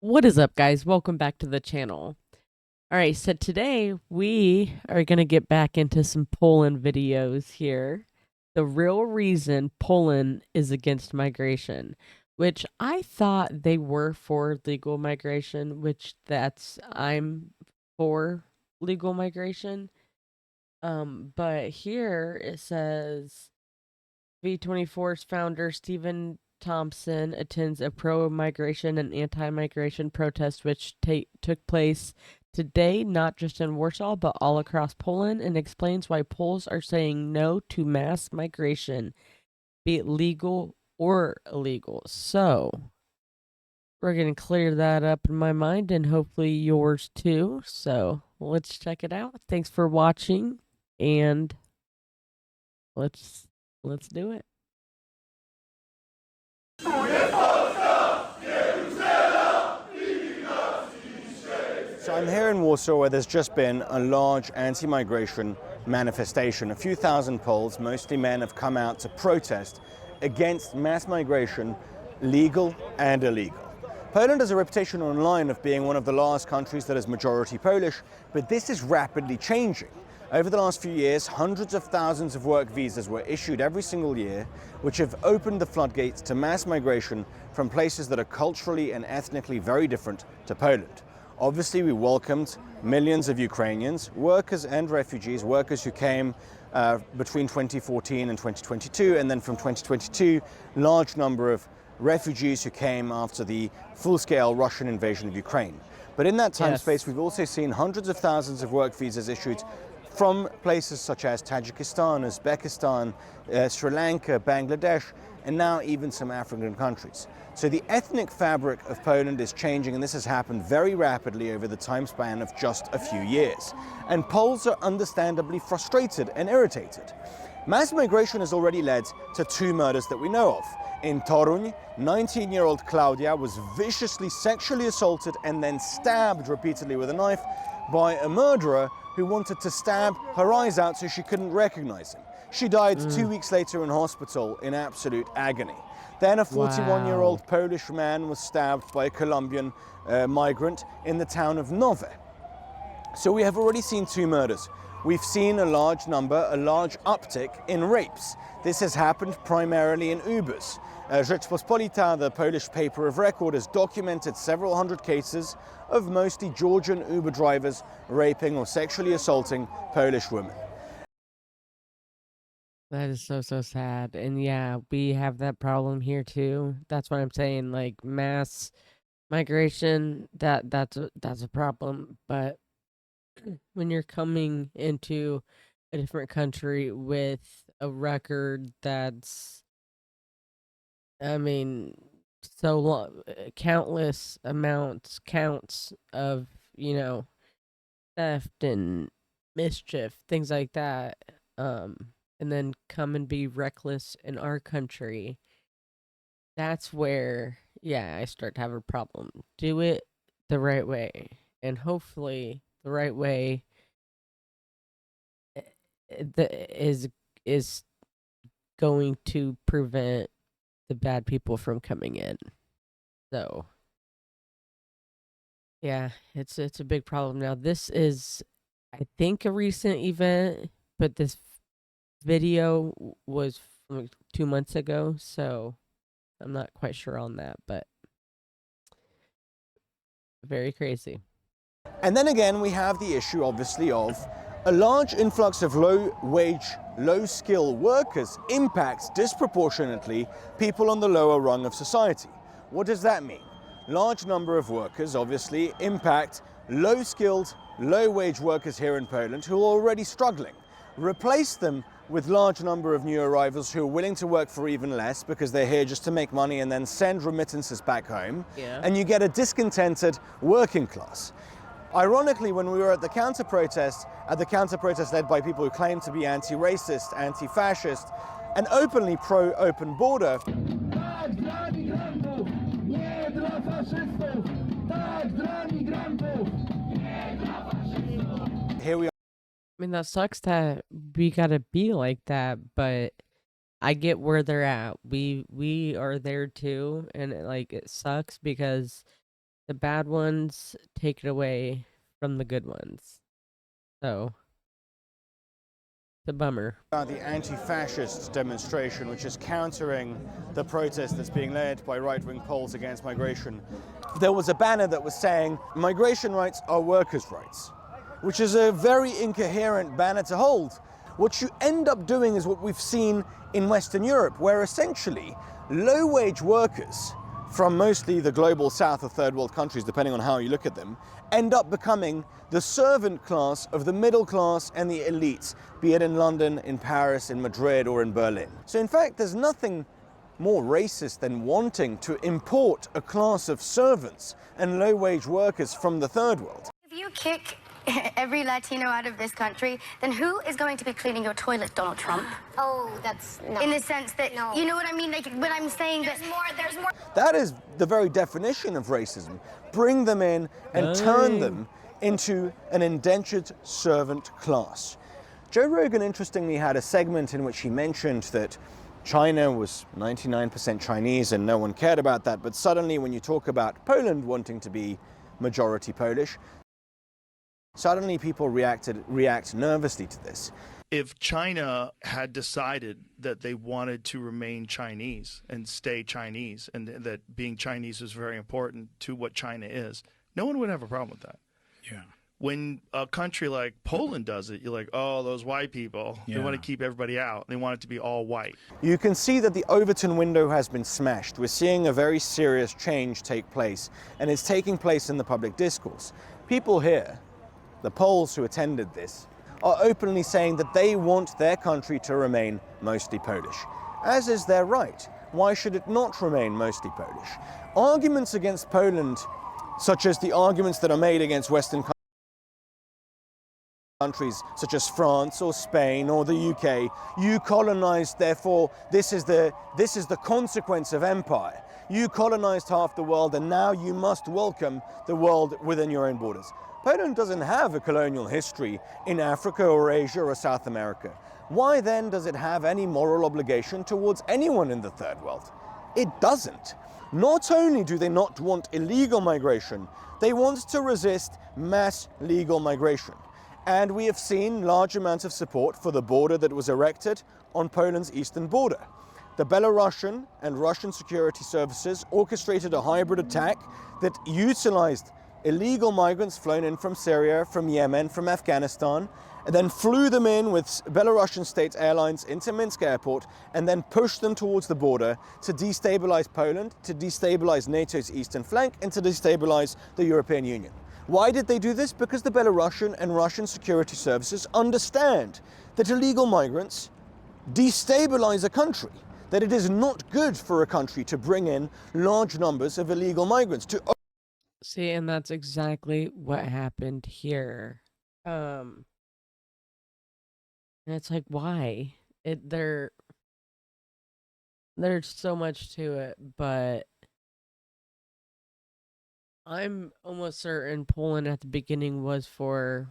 What is up, guys? Welcome back to the channel. All right, so today we are going to get back into some Poland videos here. The real reason Poland is against migration, which I thought they were for legal migration, I'm for legal migration. But here it says V24's founder Stephen Thompson attends a pro-migration and anti-migration protest which took place today, not just in Warsaw, but all across Poland, and explains why Poles are saying no to mass migration, be it legal or illegal. So, we're going to clear that up in my mind and hopefully yours too. So, let's check it out. Thanks for watching, and let's do it. So I'm here in Warsaw where there's just been a large anti-migration manifestation. A few thousand Poles, mostly men, have come out to protest against mass migration, legal and illegal. Poland has a reputation online of being one of the last countries that is majority Polish, but this is rapidly changing. Over the last few years, hundreds of thousands of work visas were issued every single year, which have opened the floodgates to mass migration from places that are culturally and ethnically very different to Poland. Obviously, we welcomed millions of Ukrainians, workers and refugees, workers who came between 2014 and 2022, and then from 2022, large number of refugees who came after the full-scale Russian invasion of Ukraine. But in that time space, we've also seen hundreds of thousands of work visas issued from places such as Tajikistan, Uzbekistan, Sri Lanka, Bangladesh, and now even some African countries. So the ethnic fabric of Poland is changing, and this has happened very rapidly over the time span of just a few years. And Poles are understandably frustrated and irritated. Mass migration has already led to two murders that we know of. In Toruń, 19-year-old Claudia was viciously sexually assaulted and then stabbed repeatedly with a knife by a murderer who wanted to stab her eyes out so she couldn't recognize him. She died 2 weeks later in hospital in absolute agony. Then a 41-year-old Polish man was stabbed by a Colombian migrant in the town of Nowe. So we have already seen two murders. We've seen a large uptick in rapes. This has happened primarily in Ubers. Rzeczpospolita, the Polish paper of record, has documented several hundred cases of mostly Georgian Uber drivers raping or sexually assaulting Polish women. That is so sad. And yeah, we have that problem here too. That's what I'm saying. Like mass migration, that's a problem. But when you're coming into a different country with a record that's, I mean, so long, counts of, theft and mischief, things like that. And then come and be reckless in our country. That's where, yeah, I start to have a problem. Do it the right way. And hopefully the right way is going to prevent the bad people from coming in. So yeah, it's a big problem. Now this is, I think, a recent event, but this video was from 2 months ago, so I'm not quite sure on that, but very crazy. And then again, we have the issue, obviously, of a large influx of low-wage, low-skill workers impacts disproportionately people on the lower rung of society. What does that mean? Large number of workers, obviously, impact low-skilled, low-wage workers here in Poland who are already struggling. Replace them with large number of new arrivals who are willing to work for even less because they're here just to make money and then send remittances back home. Yeah. And you get a discontented working class. Ironically, when we were at the counter-protest led by people who claim to be anti-racist, anti-fascist, and openly pro-open border, here we are. I mean, that sucks that we gotta be like that, but I get where they're at. We are there too, and it sucks because The bad ones take it away from the good ones. So, it's a bummer. The anti-fascist demonstration, which is countering the protest that's being led by right-wing Poles against migration. There was a banner that was saying, migration rights are workers' rights, which is a very incoherent banner to hold. What you end up doing is what we've seen in Western Europe, where essentially low-wage workers from mostly the global south or third world countries, depending on how you look at them, end up becoming the servant class of the middle class and the elites, be it in London, in Paris, in Madrid, or in Berlin. So in fact, there's nothing more racist than wanting to import a class of servants and low-wage workers from the third world. If you kick every Latino out of this country, then who is going to be cleaning your toilet, Donald Trump? Oh, that's no. In the sense that, No. you know what I mean? Like, when I'm saying There's more. That is the very definition of racism. Bring them in and turn them into an indentured servant class. Joe Rogan, interestingly, had a segment in which he mentioned that China was 99% Chinese and no one cared about that, but suddenly when you talk about Poland wanting to be majority Polish, suddenly people react nervously to this. If China had decided that they wanted to remain Chinese and stay Chinese, and that being Chinese is very important to what China is, no one would have a problem with that. Yeah. When a country like Poland does it, you're like, oh, those white people, they want to keep everybody out. They want it to be all white. You can see that the Overton window has been smashed. We're seeing a very serious change take place, and it's taking place in the public discourse. People here, the Poles who attended this, are openly saying that they want their country to remain mostly Polish, as is their right. Why should it not remain mostly Polish? Arguments against Poland, such as the arguments that are made against Western countries such as France or Spain or the UK, you colonized, therefore this is the consequence of empire. You colonized half the world and now you must welcome the world within your own borders. Poland doesn't have a colonial history in Africa or Asia or South America. Why then does it have any moral obligation towards anyone in the third world? It doesn't. Not only do they not want illegal migration, they want to resist mass legal migration. And we have seen large amounts of support for the border that was erected on Poland's eastern border. The Belarusian and Russian security services orchestrated a hybrid attack that utilized illegal migrants flown in from Syria, from Yemen, from Afghanistan, and then flew them in with Belarusian state airlines into Minsk airport and then pushed them towards the border to destabilize Poland, to destabilize NATO's eastern flank, and to destabilize the European Union. Why did they do this? Because the Belarusian and Russian security services understand that illegal migrants destabilize a country, that it is not good for a country to bring in large numbers of illegal migrants. See, and that's exactly what happened here. And it's like, why? There's so much to it, but I'm almost certain Poland at the beginning was for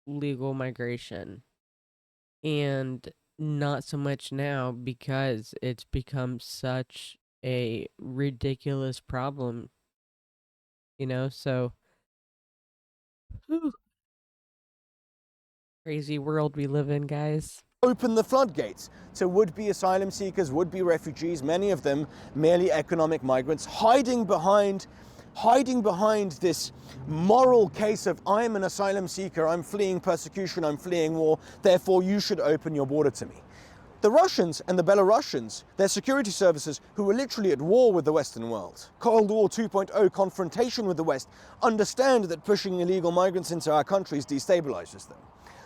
legal migration, and not so much now because it's become such a ridiculous problem, so whew. Crazy world we live in, guys. Open the floodgates to would-be asylum seekers, would-be refugees, many of them merely economic migrants, hiding behind this moral case of I'm an asylum seeker, I'm fleeing persecution, I'm fleeing war, therefore you should open your border to me. The Russians and the Belarusians, their security services, who were literally at war with the Western world, Cold War 2.0 confrontation with the West, understand that pushing illegal migrants into our countries destabilizes them.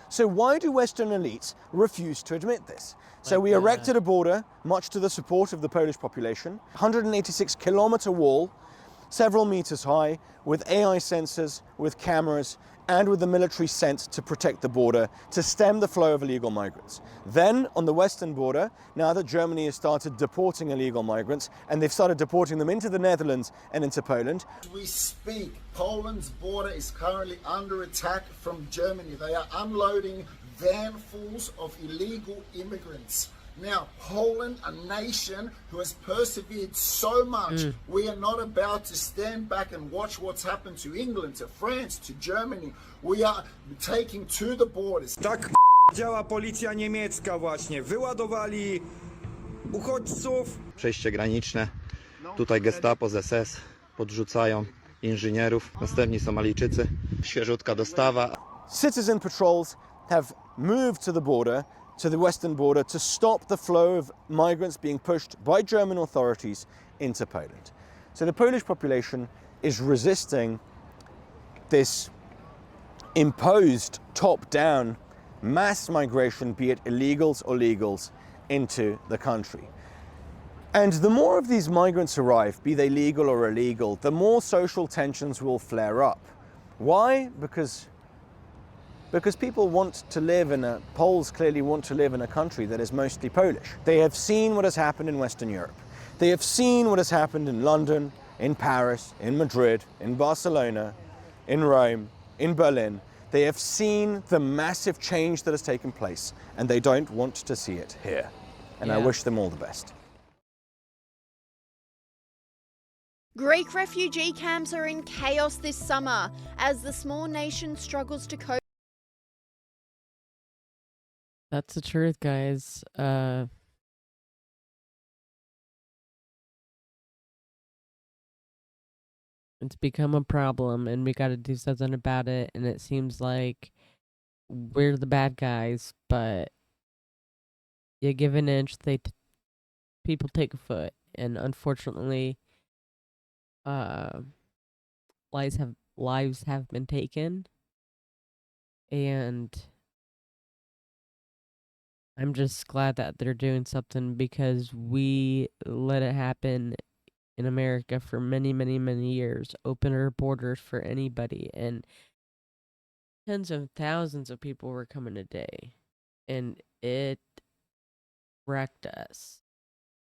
So why do Western elites refuse to admit this? So we erected a border, much to the support of the Polish population, 186-kilometer wall, several meters high, with AI sensors, with cameras, and with the military sent to protect the border, to stem the flow of illegal migrants. Then, on the western border, now that Germany has started deporting illegal migrants, and they've started deporting them into the Netherlands and into Poland. As we speak, Poland's border is currently under attack from Germany. They are unloading vanfuls of illegal immigrants. Now, Poland, a nation who has persevered so much, we are not about to stand back and watch what's happened to England, to France, to Germany. We are taking to the borders. Tak działa policja niemiecka właśnie. Wyładowali uchodźców. Przejście graniczne. Tutaj gestapo z SS podrzucają inżynierów. Następni Somalijczycy. Świeżutka dostawa. Citizen patrols have moved to the border, to the western border, to stop the flow of migrants being pushed by German authorities into Poland. So the Polish population is resisting this imposed top-down mass migration, be it illegals or legals, into the country. And the more of these migrants arrive, be they legal or illegal, the more social tensions will flare up. Why? Because people want to live Poles clearly want to live in a country that is mostly Polish. They have seen what has happened in Western Europe. They have seen what has happened in London, in Paris, in Madrid, in Barcelona, in Rome, in Berlin. They have seen the massive change that has taken place, and they don't want to see it here. And I wish them all the best. Greek refugee camps are in chaos this summer as the small nation struggles to cope. That's the truth, guys. It's become a problem, and we got to do something about it. And it seems like we're the bad guys, but you give an inch, people take a foot, and unfortunately, lives have been taken, and I'm just glad that they're doing something, because we let it happen in America for many, many, many years. Open our borders for anybody, and tens of thousands of people were coming a day, and it wrecked us.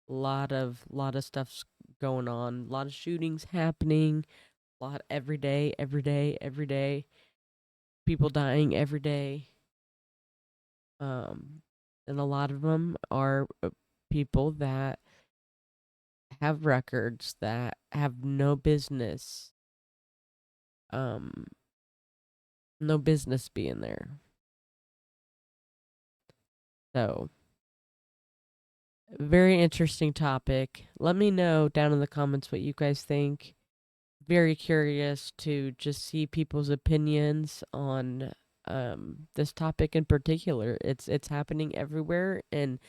A lot of stuff's going on. A lot of shootings happening. A lot every day. People dying every day. And a lot of them are people that have records, that have no business being there. So, very interesting topic. Let me know down in the comments what you guys think. Very curious to just see people's opinions on this topic in particular. It's happening everywhere, and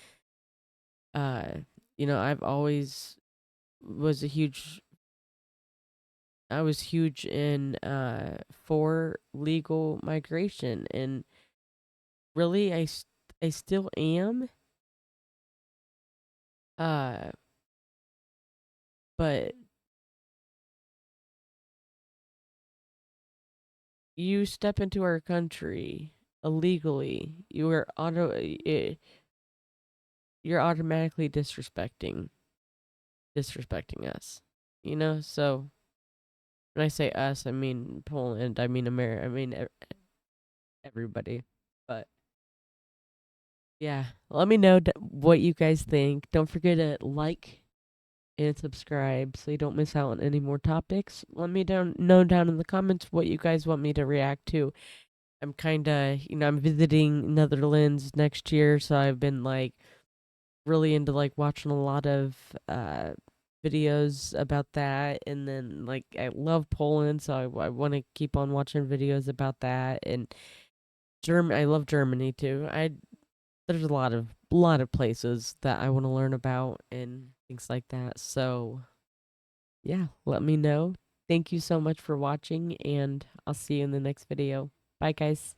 I've always I was huge in for legal migration, and really I still am. But you step into our country illegally, you're automatically disrespecting us. So when I say us, I mean Poland, I mean America, I mean everybody. But yeah, let me know what you guys think. Don't forget to like and subscribe so you don't miss out on any more topics. Let me know down in the comments what you guys want me to react to. I'm kind of, I'm visiting Netherlands next year, so I've been really into watching a lot of videos about that, and then I love Poland, so I want to keep on watching videos about that. And I love Germany too. There's a lot of places that I want to learn about and things like that. So yeah, let me know. Thank you so much for watching, and I'll see you in the next video. Bye, guys.